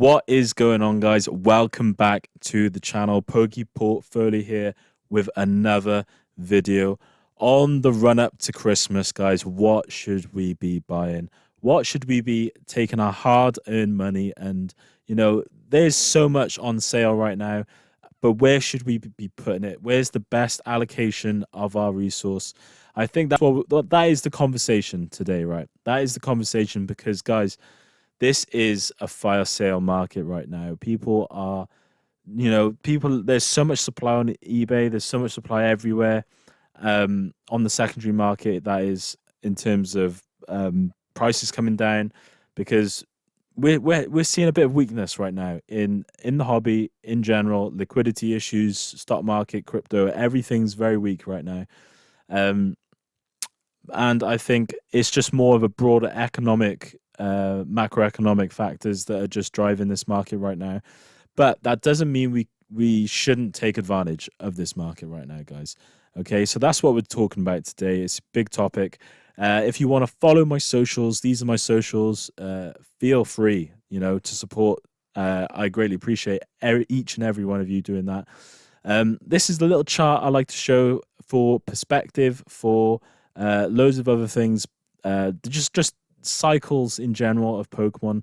What is going on, guys? Welcome back to the channel. Pokeportfolio here with another video on the run up to Christmas, guys. What should we be buying? What should we be taking our hard earned money? And there's so much on sale right now, but where should we be putting it? Where's the best allocation of our resource? I think that is the conversation today, right? That is the conversation because, guys, this is a fire sale market right now. People are, there's so much supply on eBay, there's so much supply everywhere. On the secondary market, that is, in terms of prices coming down, because we're seeing a bit of weakness right now in the hobby in general. Liquidity issues, stock market, crypto, everything's very weak right now. Um, and I think it's just more of a broader economic, macroeconomic factors that are just driving this market right now. But that doesn't mean we shouldn't take advantage of this market right now, guys. Okay, so that's what we're talking about today. It's a big topic. If you want to follow my socials, these are my socials. Feel free, to support. I greatly appreciate each and every one of you doing that. This is the little chart I like to show for perspective, for loads of other things, just cycles in general of Pokemon.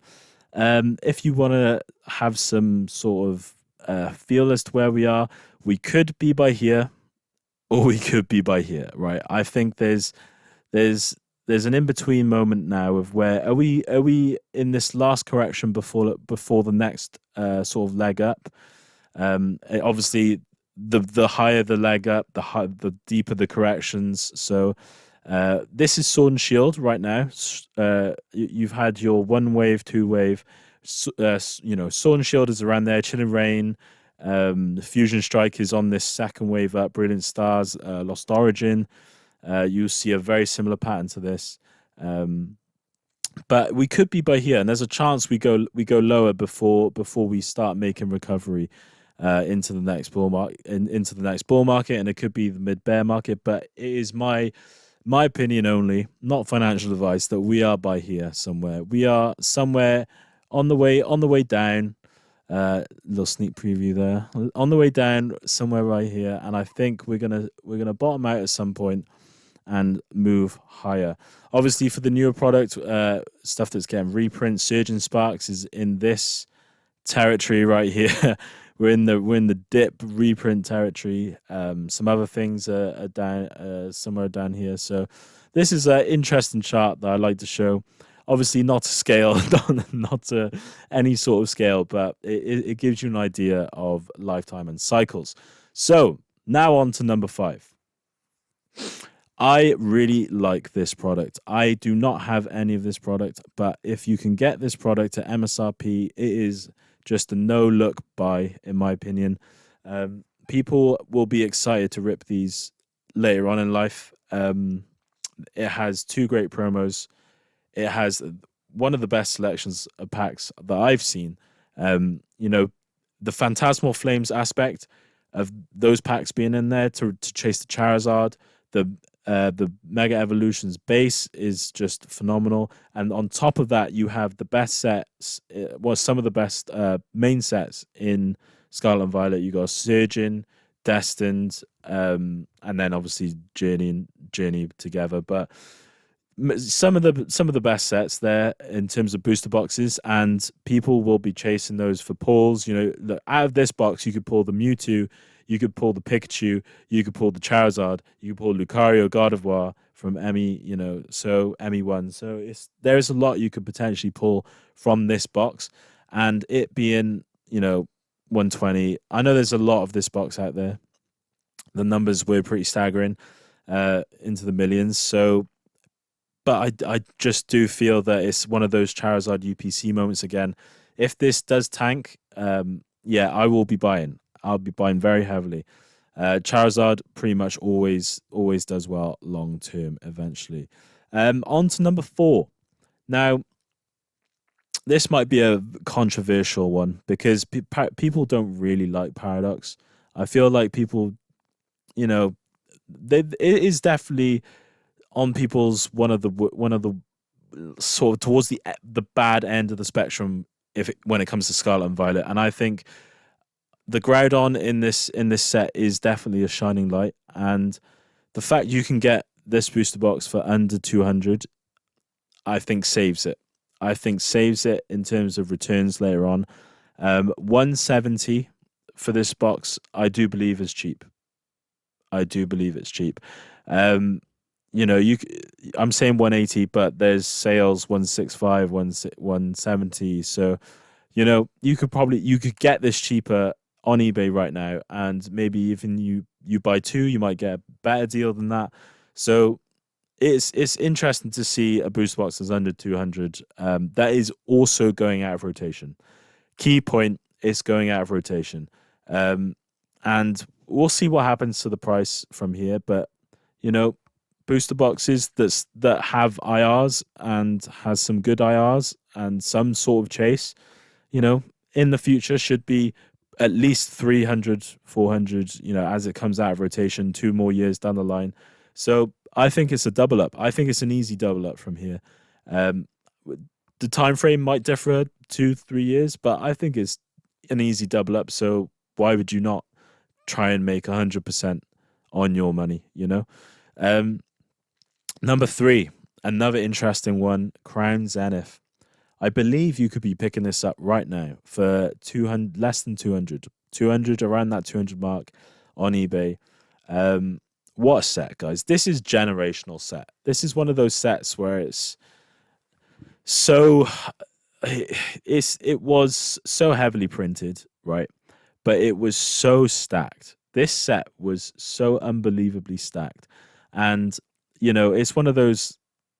If you want to have some sort of feel as to where we could be by here, or we could be by here, right? I think there's there's an in between moment now of where are we in this last correction before the next sort of leg up. Obviously, the higher the leg up, the deeper the corrections. So this is Sword and Shield right now. You've had your one wave, two wave. Sword and Shield is around there. Chilling Rain, Fusion Strike is on this second wave up. Brilliant Stars, Lost Origin. You see a very similar pattern to this. But we could be by here, and there's a chance we go lower before we start making recovery into the next bull market, into the next bull market, and it could be the mid bear market. But it is my opinion only, not financial advice, that we are by here somewhere. We are somewhere on the way down. Little sneak preview there. On the way down, somewhere right here, and I think we're gonna bottom out at some point and move higher. Obviously, for the newer product, stuff that's getting reprints, Surgeon Sparks is in this territory right here. we're in the dip reprint territory. Some other things are down somewhere down here. So this is an interesting chart that I like to show. Obviously, not to scale, not to any sort of scale, but it gives you an idea of lifetime and cycles. So now on to number 5. I really like this product. I do not have any of this product, but if you can get this product at MSRP, it is just a no-look buy, in my opinion. People will be excited to rip these later on in life. It has 2 great promos. It has one of the best selections of packs that I've seen. The Phantasmal Flames aspect of those packs being in there to chase the Charizard, the Mega Evolutions base is just phenomenal, and on top of that, you have the best sets. Some of the best main sets in Scarlet and Violet. You got Surgeon, Destined, and then obviously Journey together. But some of the best sets there in terms of booster boxes, and people will be chasing those for pulls. Out of this box, you could pull the Mewtwo, you could pull the Pikachu, you could pull the Charizard, you could pull Lucario, Gardevoir from Emmy, so Emmy 1. So there's a lot you could potentially pull from this box, and it being 120. I know there's a lot of this box out there. The numbers were pretty staggering, into the millions. So. But I just do feel that it's one of those Charizard UPC moments again. If this does tank, yeah, I will be buying. I'll be buying very heavily. Charizard pretty much always does well long term eventually. On to number 4. Now, this might be a controversial one because people don't really like Paradox. I feel like people, it is definitely on people's one of the sort of towards the bad end of the spectrum when it comes to Scarlet and Violet. And I think the Groudon in this set is definitely a shining light. And the fact you can get this booster box for under 200, I think saves it. I think saves it in terms of returns later on. 170 for this box, I do believe is cheap. I do believe it's cheap. Um, I'm saying 180, but there's sales 165, 170. So you could get this cheaper on eBay right now, and maybe even you buy two, you might get a better deal than that. So it's interesting to see a boost box that's under 200. That is also going out of rotation. Key point, it's going out of rotation. Um, and we'll see what happens to the price from here. But you know, booster boxes that have IRs and has some good IRs and some sort of chase, in the future should be at least 300, 400, as it comes out of rotation 2 more years down the line. So I think it's a double up. I think it's an easy double up from here. Um, the time frame might differ 2, 3 years, but I think it's an easy double up. So why would you not try and make 100% on your money? Um, Number three, another interesting one, Crown Zenith. I believe you could be picking this up right now for 200, less than 200, 200 around that 200 mark on eBay. What a set, guys! This is generational set. This is one of those sets where so it was so heavily printed, right? But it was so stacked. This set was so unbelievably stacked, and it's one of those.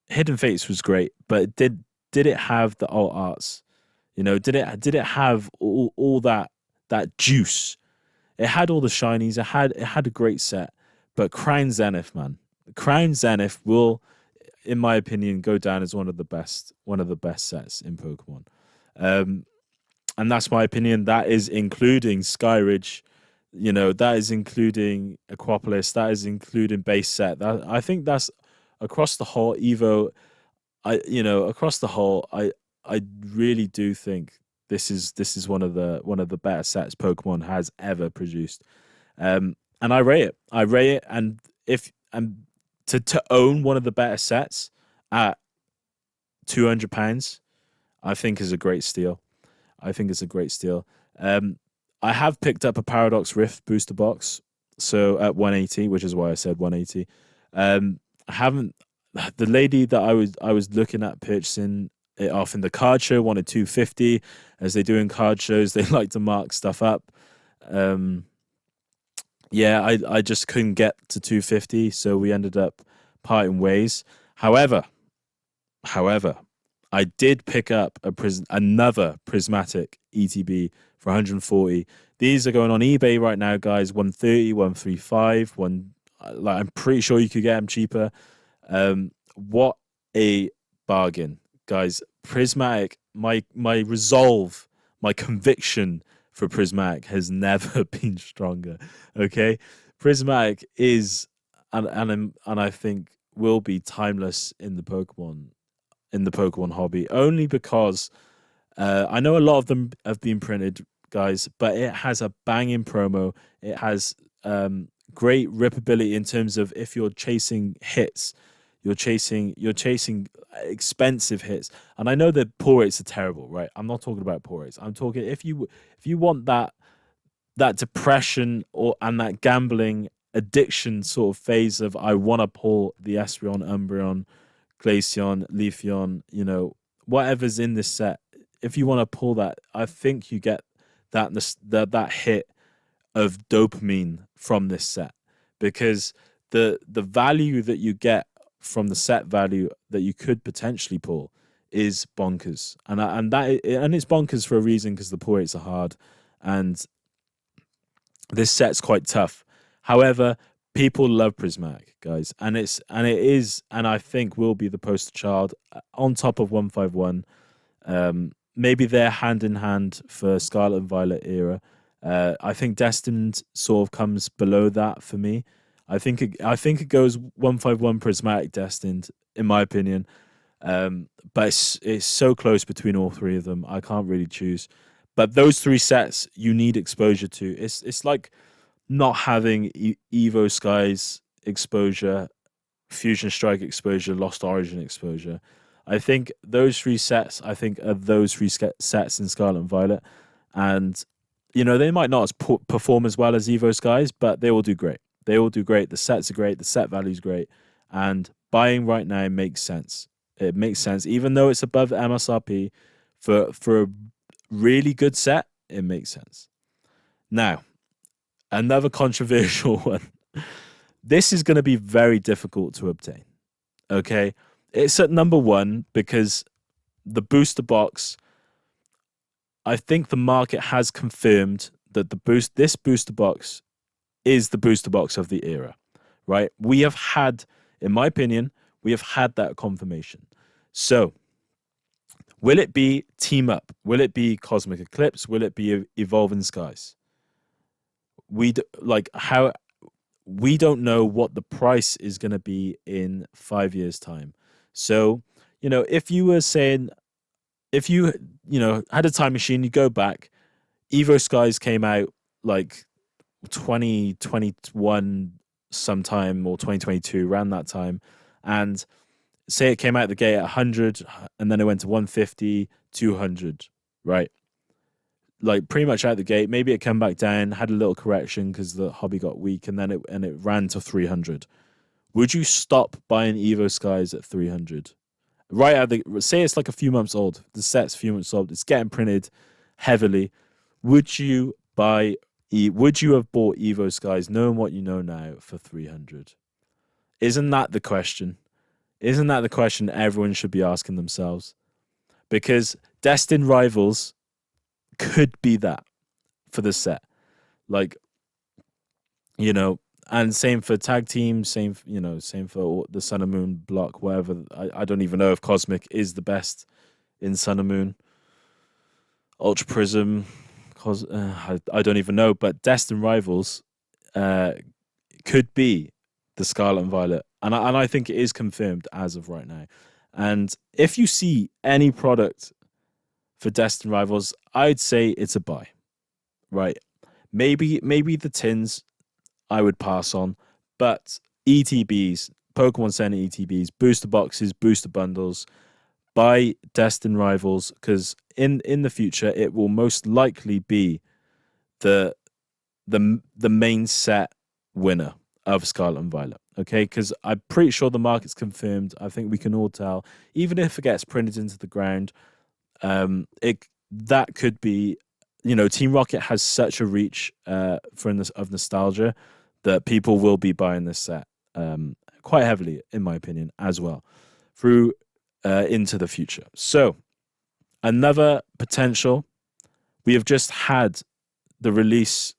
Hidden Fates was great, but did it have the alt arts? Did it have all that juice? It had all the shinies. It had a great set, but Crown Zenith, man, Crown Zenith will, in my opinion, go down as one of the best sets in Pokemon. Um, and that's my opinion. That is including Skyridge. That is including Aquapolis. That is including base set. I think that's across the whole Evo. Across the whole, I really do think this is one of the better sets Pokemon has ever produced. And I rate it. I rate it, and if and to own one of the better sets at £200, I think is a great steal. I think it's a great steal. Um, I have picked up a Paradox Rift booster box, so at 180, which is why I said 180. I haven't. The lady that I was looking at purchasing it off in the card show wanted 250, as they do in card shows. They like to mark stuff up. Um, yeah, I just couldn't get to 250, so we ended up parting ways. However, However, I did pick up another prismatic ETB for 140. These are going on eBay right now, guys. 130, 135, I'm pretty sure you could get them cheaper. What a bargain, guys. Prismatic, my resolve, my conviction for Prismatic has never been stronger. Okay, Prismatic is and I think will be timeless in the Pokemon hobby, only because I know a lot of them have been printed, guys, but it has a banging promo. It has great ripability in terms of if you're chasing hits, you're chasing expensive hits. And I know that pull rates are terrible, right? I'm not talking about pull rates. I'm talking if you want that depression and that gambling addiction sort of phase of I want to pull the Espeon, Umbreon, Glaceon, Leafeon, whatever's in this set. If you want to pull that, I think you get that hit of dopamine from this set, because the value that you get from the set value that you could potentially pull is bonkers, and it's bonkers for a reason, because the pull rates are hard, and this set's quite tough. However, people love Prismatic, guys, and I think will be the poster child on top of 151. Maybe they're hand in hand for Scarlet and Violet era. I think Destined sort of comes below that for me. I think it goes 151 Prismatic Destined, in my opinion. But it's so close between all three of them. I can't really choose. But those three sets you need exposure to. It's like not having Evo Skies exposure, Fusion Strike exposure, Lost Origin exposure. I think those three sets, I think, are those three sets in Scarlet and Violet. And, they might not perform as well as Evo Skies, but they will do great. They all do great. The sets are great. The set value is great. And buying right now makes sense. It makes sense. Even though it's above MSRP for a really good set, it makes sense. Now, another controversial one. This is going to be very difficult to obtain. Okay. It's at number one because the booster box, I think the market has confirmed that this booster box is the booster box of the era, right? We have had, in my opinion, we have had that confirmation. So, will it be Team Up? Will it be Cosmic Eclipse? Will it be Evolving Skies? We don't know what the price is going to be in 5 years' time. So, if you were saying, if you, had a time machine, you go back, Evo Skies came out like 2021 sometime or 2022, around that time. And say it came out the gate at 100 and then it went to 150, 200, right? Like pretty much out the gate. Maybe it came back down, had a little correction because the hobby got weak, and then it ran to 300. Would you stop buying Evo Skies at 300? Right at the say it's like a few months old. The set's a few months old. It's getting printed heavily. Would you buy? Would you have bought Evo Skies knowing what you know now for 300? Isn't that the question? Isn't that the question everyone should be asking themselves? Because Destined Rivals could be that for the set. Like, and same for tag team, same for the Sun and Moon block, whatever. I don't even know if Cosmic is the best in Sun and Moon. Ultra Prism, I don't even know. But Destined Rivals could be the Scarlet and Violet. And I think it is confirmed as of right now. And if you see any product for Destined Rivals, I'd say it's a buy. Right. Maybe the tins I would pass on, but ETBs, Pokemon Center ETBs, booster boxes, booster bundles, buy Destined Rivals, because in the future it will most likely be the main set winner of Scarlet and Violet. Okay, because I'm pretty sure the market's confirmed. I think we can all tell, even if it gets printed into the ground, that could be, Team Rocket has such a reach of nostalgia that people will be buying this set quite heavily, in my opinion, as well, through into the future. So, another potential, we have just had the release,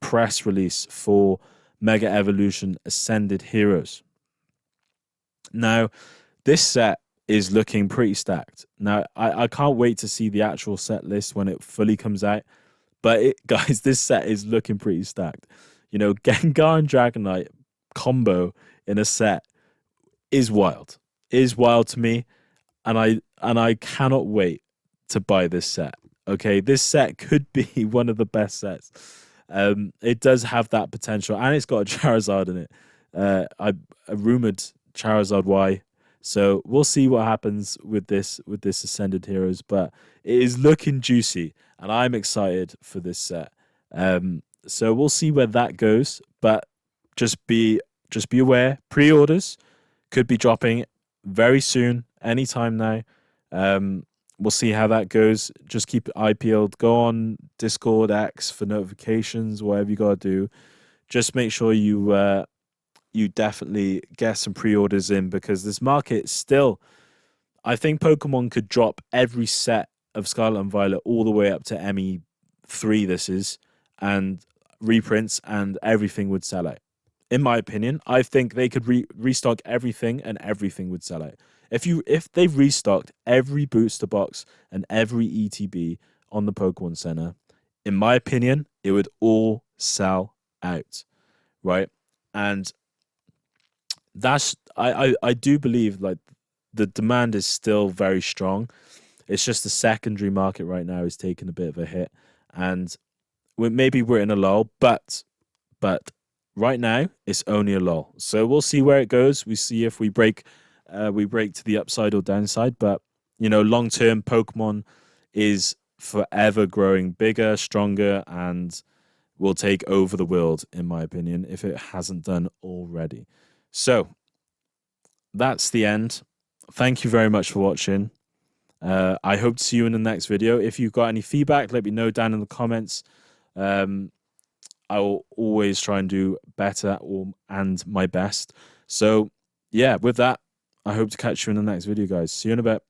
press release for Mega Evolution Ascended Heroes. Now, this set is looking pretty stacked. Now, I can't wait to see the actual set list when it fully comes out. But guys, this set is looking pretty stacked. Gengar and Dragonite combo in a set is wild. Is wild to me, and I cannot wait to buy this set. Okay, this set could be one of the best sets. It does have that potential, and it's got a Charizard in it. I rumored Charizard Y. So we'll see what happens with this Ascended Heroes, but it is looking juicy, and I'm excited for this set. So we'll see where that goes, but just be aware. Pre-orders could be dropping very soon, anytime now. We'll see how that goes. Just keep your eye peeled. Go on Discord, X for notifications, whatever you gotta do. Just make sure you definitely get some pre-orders in, because this market still, I think Pokemon could drop every set of Scarlet and Violet all the way up to ME3 this is, and reprints, and everything would sell out. In my opinion, I think they could restock everything, and everything would sell out. If they've restocked every booster box and every ETB on the Pokemon Center, in my opinion, it would all sell out, right? And that's I do believe, like, the demand is still very strong. It's just the secondary market right now is taking a bit of a hit, and maybe we're in a lull, but right now it's only a lull. So we'll see where it goes. We see if we break to the upside or downside. But long term, Pokemon is forever growing bigger, stronger, and will take over the world, in my opinion, if it hasn't done already. So that's the end. Thank you very much for watching. I hope to see you in the next video. If you've got any feedback, let me know down in the comments. I will always try and do better and my best. So, yeah, with that, I hope to catch you in the next video, guys. See you in a bit.